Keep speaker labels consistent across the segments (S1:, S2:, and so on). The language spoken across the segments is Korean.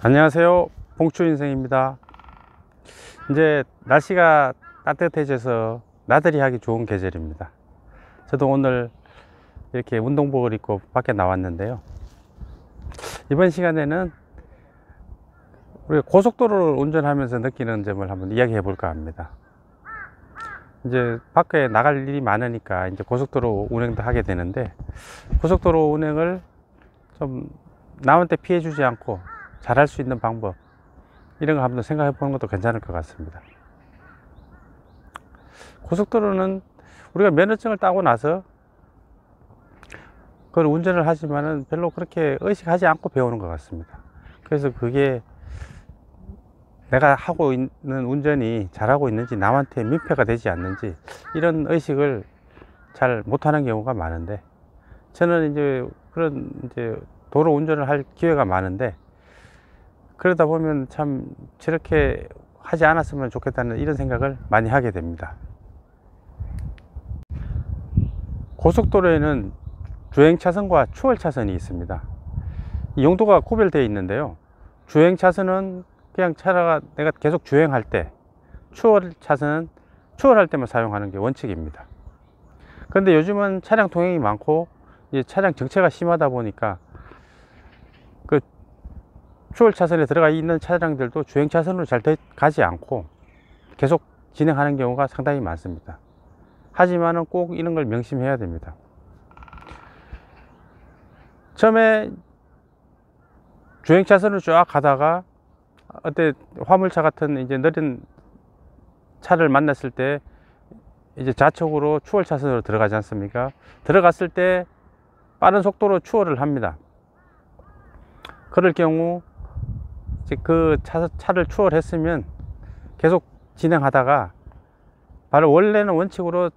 S1: 안녕하세요, 봉추인생입니다. 이제 날씨가 따뜻해져서 나들이 하기 좋은 계절입니다. 저도 오늘 이렇게 운동복을 입고 밖에 나왔는데요, 이번 시간에는 우리가 고속도로를 운전하면서 느끼는 점을 한번 이야기해 볼까 합니다. 이제 밖에 나갈 일이 많으니까 이제 고속도로 운행도 하게 되는데, 고속도로 운행을 좀 남한테 피해 주지 않고 잘할 수 있는 방법, 이런 거 한번 생각해 보는 것도 괜찮을 것 같습니다. 고속도로는 우리가 면허증을 따고 나서 그걸 운전을 하지만은 별로 그렇게 의식하지 않고 배우는 것 같습니다. 그래서 그게 내가 하고 있는 운전이 잘하고 있는지, 남한테 민폐가 되지 않는지, 이런 의식을 잘 못하는 경우가 많은데, 저는 이제 그런 도로 운전을 할 기회가 많은데, 그러다 보면 참 저렇게 하지 않았으면 좋겠다는 이런 생각을 많이 하게 됩니다. 고속도로에는 주행차선과 추월차선이 있습니다. 이 용도가 구별되어 있는데요, 주행차선은 그냥 차가 내가 계속 주행할 때, 추월차선은 추월할 때만 사용하는 게 원칙입니다. 그런데 요즘은 차량 통행이 많고 이제 차량 정체가 심하다 보니까 그 추월 차선에 들어가 있는 차량들도 주행 차선으로 잘 가지 않고 계속 진행하는 경우가 상당히 많습니다. 하지만은 꼭 이런 걸 명심해야 됩니다. 처음에 주행 차선으로 쫙 가다가 어때 화물차 같은 이제 느린 차를 만났을 때 이제 좌측으로 추월 차선으로 들어가지 않습니까? 들어갔을 때 빠른 속도로 추월을 합니다. 그럴 경우 이제 그 차를 추월했으면 계속 진행하다가 바로 원래는 원칙으로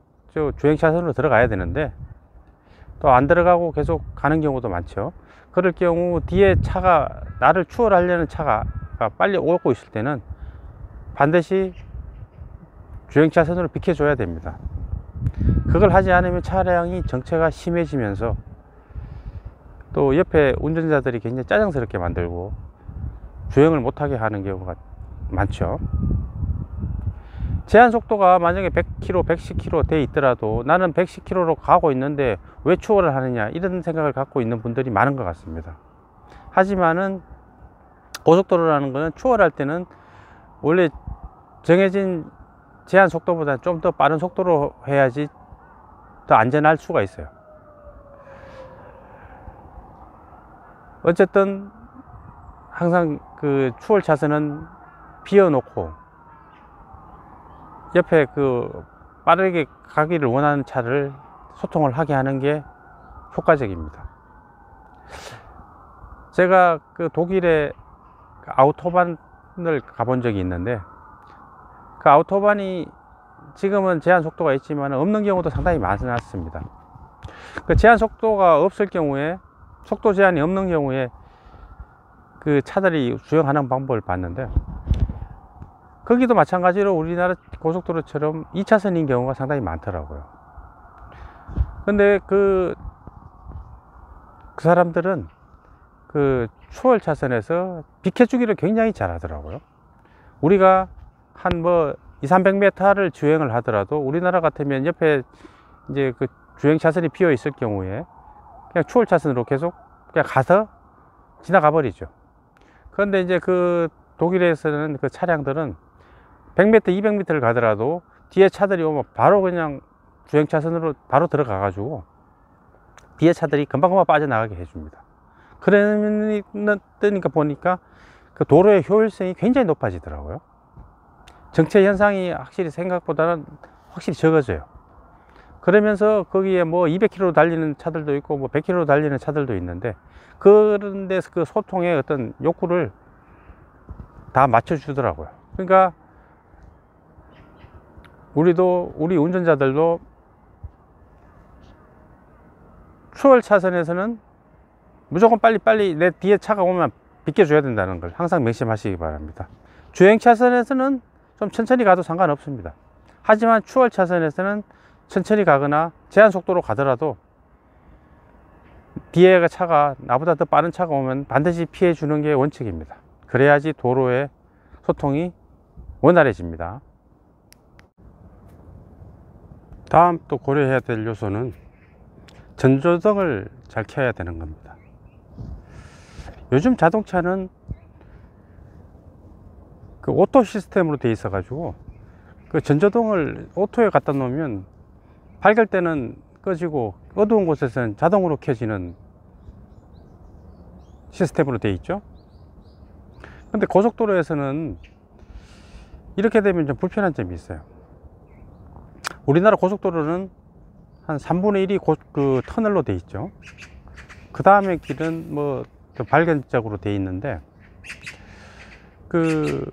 S1: 주행 차선으로 들어가야 되는데 또 안 들어가고 계속 가는 경우도 많죠. 그럴 경우 뒤에 차가, 나를 추월하려는 차가 빨리 오고 있을 때는 반드시 주행 차선으로 비켜줘야 됩니다. 그걸 하지 않으면 차량이 정체가 심해지면서 또 옆에 운전자들이 굉장히 짜증스럽게 만들고 주행을 못하게 하는 경우가 많죠. 제한 속도가 만약에 100km, 110km 돼 있더라도 나는 110km로 가고 있는데 왜 추월을 하느냐, 이런 생각을 갖고 있는 분들이 많은 것 같습니다. 하지만은 고속도로라는 것은 추월할 때는 원래 정해진 제한 속도보다 좀 더 빠른 속도로 해야지 더 안전할 수가 있어요. 어쨌든 항상 그 추월 차선은 비워 놓고 옆에 그 빠르게 가기를 원하는 차를 소통을 하게 하는 게 효과적입니다. 제가 그 독일의 아우토반을 가본 적이 있는데, 그 아우토반이 지금은 제한 속도가 있지만 없는 경우도 상당히 많았습니다. 그 제한 속도가 없을 경우에, 속도 제한이 없는 경우에 그 차들이 주행하는 방법을 봤는데, 거기도 마찬가지로 우리나라 고속도로처럼 2차선인 경우가 상당히 많더라고요. 근데 그 사람들은 그 추월 차선에서 비켜주기를 굉장히 잘 하더라고요. 우리가 한 200-300m를 주행을 하더라도 우리나라 같으면 옆에 이제 그 주행 차선이 비어 있을 경우에 그냥 추월 차선으로 계속 그냥 가서 지나가 버리죠. 그런데 이제 그 독일에서는 그 차량들은 100m, 200m를 가더라도 뒤에 차들이 오면 바로 그냥 주행 차선으로 바로 들어가 가지고 뒤에 차들이 금방금방 빠져나가게 해줍니다. 그러니까 보니까 그 도로의 효율성이 굉장히 높아지더라고요. 정체 현상이 확실히 생각보다는 확실히 적어져요. 그러면서 거기에 200km 달리는 차들도 있고 100km 달리는 차들도 있는데, 그런 데서 그 소통의 어떤 욕구를 다 맞춰주더라고요. 그러니까 우리 운전자들도 추월 차선에서는 무조건 빨리 내 뒤에 차가 오면 비켜줘야 된다는 걸 항상 명심하시기 바랍니다. 주행 차선에서는 좀 천천히 가도 상관없습니다. 하지만 추월 차선에서는 천천히 가거나 제한 속도로 가더라도 뒤에 차가, 나보다 더 빠른 차가 오면 반드시 피해 주는 게 원칙입니다. 그래야지 도로의 소통이 원활해집니다. 다음 또 고려해야 될 요소는 전조등을 잘 켜야 되는 겁니다. 요즘 자동차는 그 오토 시스템으로 되어 있어 가지고 그 전조등을 오토에 갖다 놓으면 밝을 때는 꺼지고 어두운 곳에서는 자동으로 켜지는 시스템으로 되어 있죠. 근데 고속도로에서는 이렇게 되면 좀 불편한 점이 있어요. 우리나라 고속도로는 한 3분의 1이 그 터널로 되어 있죠. 그 다음에 길은 뭐 좀 발견적으로 되어 있는데, 그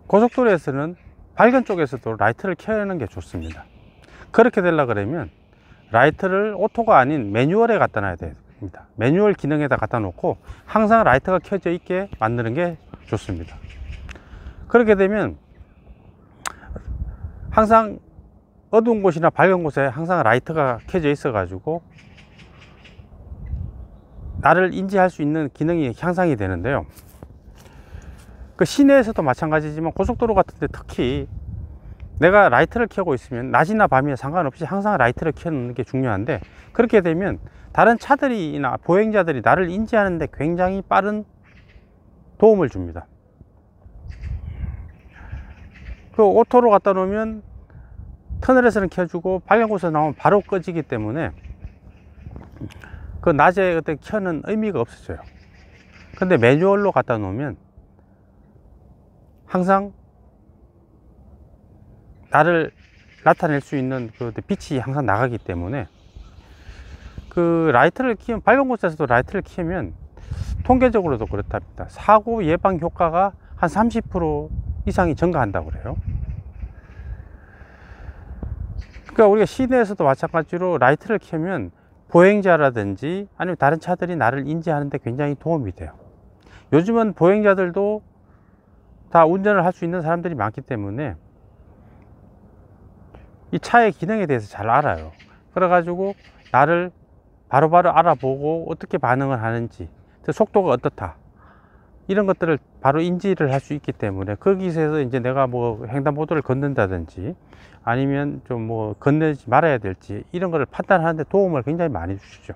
S1: 고속도로에서는 발견 쪽에서도 라이트를 켜는 게 좋습니다. 그렇게 되려 그러면 라이트를 오토가 아닌 매뉴얼에 갖다 놔야 됩니다. 매뉴얼 기능에다 갖다 놓고 항상 라이트가 켜져 있게 만드는 게 좋습니다. 그렇게 되면 항상 어두운 곳이나 밝은 곳에 항상 라이트가 켜져 있어 가지고 나를 인지할 수 있는 기능이 향상이 되는데요. 그 시내에서도 마찬가지지만 고속도로 같은 데 특히 내가 라이트를 켜고 있으면 낮이나 밤이나 상관없이 항상 라이트를 켜는 게 중요한데, 그렇게 되면 다른 차들이나 보행자들이 나를 인지하는 데 굉장히 빠른 도움을 줍니다. 그 오토로 갖다 놓으면 터널에서는 켜주고 밝은 곳에서 나오면 바로 꺼지기 때문에 그 낮에 어떤 켜는 의미가 없어져요. 근데 매뉴얼로 갖다 놓으면 항상 나를 나타낼 수 있는 그 빛이 항상 나가기 때문에 그 라이트를 키우면, 밝은 곳에서도 라이트를 키우면 통계적으로도 그렇답니다. 사고 예방 효과가 한 30% 이상이 증가한다고 그래요. 그러니까 우리가 시내에서도 마찬가지로 라이트를 켜면 보행자라든지 아니면 다른 차들이 나를 인지하는 데 굉장히 도움이 돼요. 요즘은 보행자들도 다 운전을 할 수 있는 사람들이 많기 때문에 이 차의 기능에 대해서 잘 알아요. 그래 가지고 나를 바로바로 알아보고 어떻게 반응을 하는지, 속도가 어떻다, 이런 것들을 바로 인지를 할 수 있기 때문에 거기서 이제 내가 뭐 횡단보도를 걷는다든지 아니면 좀 뭐 건너지 말아야 될지 이런 거를 판단하는 데 도움을 굉장히 많이 주시죠.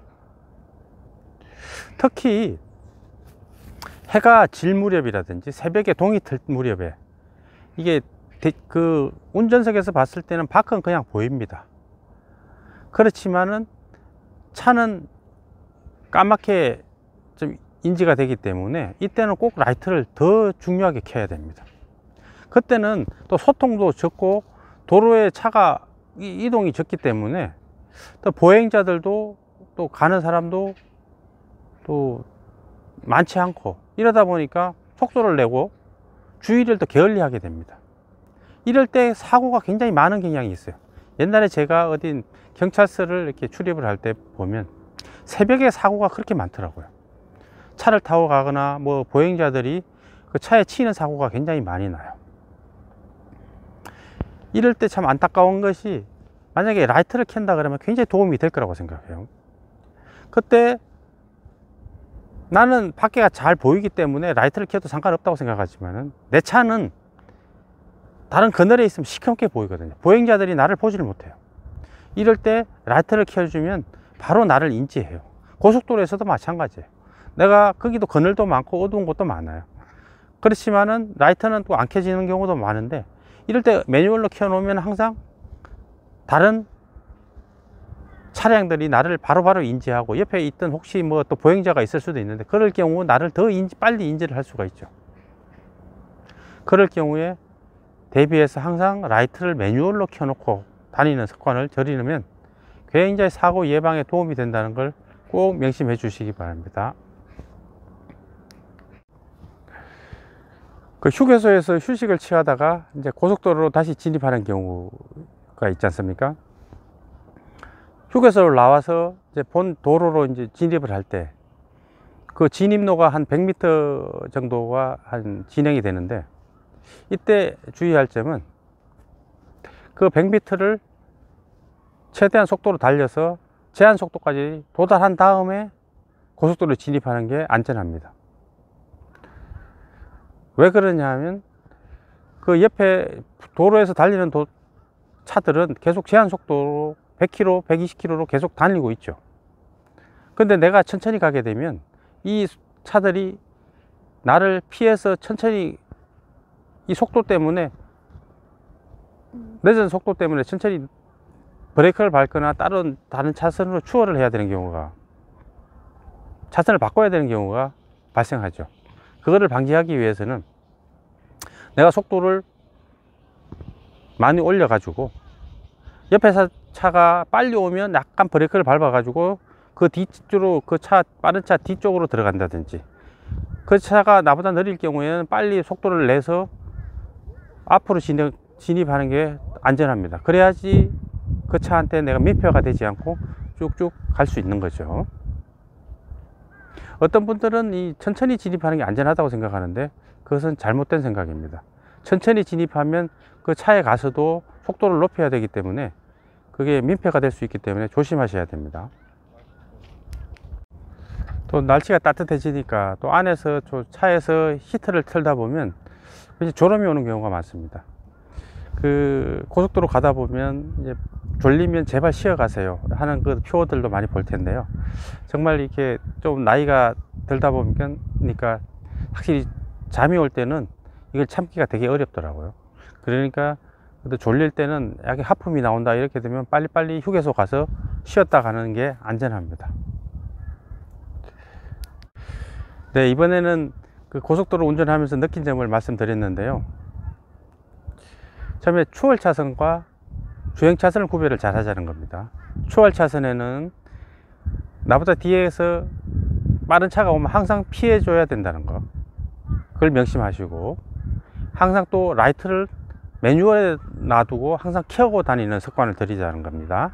S1: 특히 해가 질 무렵이라든지 새벽에 동이 틀 무렵에 이게 그 운전석에서 봤을 때는 밖은 그냥 보입니다. 그렇지만은 차는 까맣게 좀 인지가 되기 때문에 이때는 꼭 라이트를 더 중요하게 켜야 됩니다. 그때는 또 소통도 적고 도로에 차가 이동이 적기 때문에 또 보행자들도 또 가는 사람도 또 많지 않고, 이러다 보니까 속도를 내고 주의를 또 게을리하게 됩니다. 이럴 때 사고가 굉장히 많은 경향이 있어요. 옛날에 제가 어딘 경찰서를 이렇게 출입을 할 때 보면 새벽에 사고가 그렇게 많더라고요. 차를 타고 가거나 뭐 보행자들이 그 차에 치이는 사고가 굉장히 많이 나요. 이럴 때 참 안타까운 것이, 만약에 라이트를 켠다 그러면 굉장히 도움이 될 거라고 생각해요. 그때 나는 밖에가 잘 보이기 때문에 라이트를 켜도 상관없다고 생각하지만은 내 차는 다른 그늘에 있으면 시커멓게 보이거든요. 보행자들이 나를 보지를 못해요. 이럴 때 라이트를 켜주면 바로 나를 인지해요. 고속도로에서도 마찬가지예요. 내가 거기도 그늘도 많고 어두운 곳도 많아요. 그렇지만은 라이트는 또 안 켜지는 경우도 많은데, 이럴 때 매뉴얼로 켜놓으면 항상 다른 차량들이 나를 바로바로 인지하고 옆에 있던 혹시 뭐 또 보행자가 있을 수도 있는데 그럴 경우 나를 더 빨리 인지를 할 수가 있죠. 그럴 경우에 대비해서 항상 라이트를 매뉴얼로 켜놓고 다니는 습관을 들이면 굉장히 사고 예방에 도움이 된다는 걸 꼭 명심해 주시기 바랍니다. 그 휴게소에서 휴식을 취하다가 이제 고속도로로 다시 진입하는 경우가 있지 않습니까? 휴게소를 나와서 이제 본 도로로 이제 진입을 할 때 그 진입로가 한 100m 정도가 한 진행이 되는데, 이때 주의할 점은 그 100m를 최대한 속도로 달려서 제한 속도까지 도달한 다음에 고속도로에 진입하는 게 안전합니다. 왜 그러냐 하면 그 옆에 도로에서 달리는 차들은 계속 제한 속도로 100km, 120km로 계속 달리고 있죠. 근데 내가 천천히 가게 되면 이 차들이 나를 피해서 천천히 이 속도 때문에, 늦은 속도 때문에 천천히 브레이크를 밟거나 다른 차선으로 추월을 해야 되는 경우가, 차선을 바꿔야 되는 경우가 발생하죠. 그거를 방지하기 위해서는 내가 속도를 많이 올려 가지고 옆에 차가 빨리 오면 약간 브레이크를 밟아 가지고 그 뒤쪽으로, 빠른 차 뒤쪽으로 들어간다든지, 그 차가 나보다 느릴 경우에는 빨리 속도를 내서 앞으로 진입하는 게 안전합니다. 그래야지 그 차한테 내가 민폐가 되지 않고 쭉쭉 갈 수 있는 거죠. 어떤 분들은 이 천천히 진입하는 게 안전하다고 생각하는데 그것은 잘못된 생각입니다. 천천히 진입하면 그 차에 가서도 속도를 높여야 되기 때문에 그게 민폐가 될 수 있기 때문에 조심하셔야 됩니다. 또 날씨가 따뜻해지니까 또 안에서 차에서 히터를 틀다 보면 이제 졸음이 오는 경우가 많습니다. 그 고속도로 가다 보면 이제 졸리면 제발 쉬어 가세요 하는 그 표어들도 많이 볼 텐데요. 정말 이렇게 좀 나이가 들다 보니까 확실히 잠이 올 때는 이걸 참기가 되게 어렵더라고요. 그러니까 졸릴 때는 약간 하품이 나온다 이렇게 되면 빨리빨리 휴게소 가서 쉬었다 가는 게 안전합니다. 네, 이번에는 그 고속도로 운전하면서 느낀 점을 말씀드렸는데요. 처음에 추월 차선과 주행 차선을 구별을 잘 하자는 겁니다. 추월 차선에는 나보다 뒤에서 빠른 차가 오면 항상 피해 줘야 된다는 거, 그걸 명심하시고, 항상 또 라이트를 매뉴얼에 놔두고 항상 켜고 다니는 습관을 들이자는 겁니다.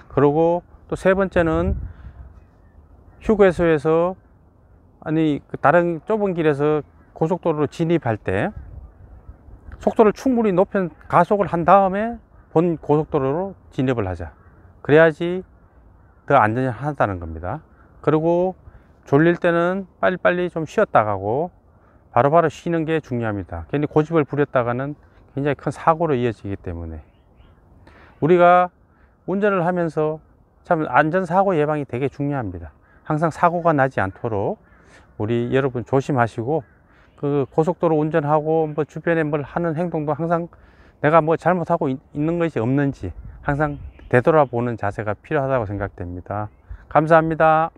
S1: 그리고 또 세 번째는 휴게소에서 다른 좁은 길에서 고속도로로 진입할 때 속도를 충분히 높인 가속을 한 다음에 본 고속도로로 진입을 하자. 그래야지 더 안전하다는 겁니다. 그리고 졸릴 때는 빨리빨리 좀 쉬었다 가고 바로바로 쉬는 게 중요합니다. 괜히 고집을 부렸다가는 굉장히 큰 사고로 이어지기 때문에 우리가 운전을 하면서 참 안전사고 예방이 되게 중요합니다. 항상 사고가 나지 않도록 우리 여러분 조심하시고, 그 고속도로 운전하고 뭐 주변에 뭘 하는 행동도 항상 내가 뭐 잘못하고 있는 것이 없는지 항상 되돌아보는 자세가 필요하다고 생각됩니다. 감사합니다.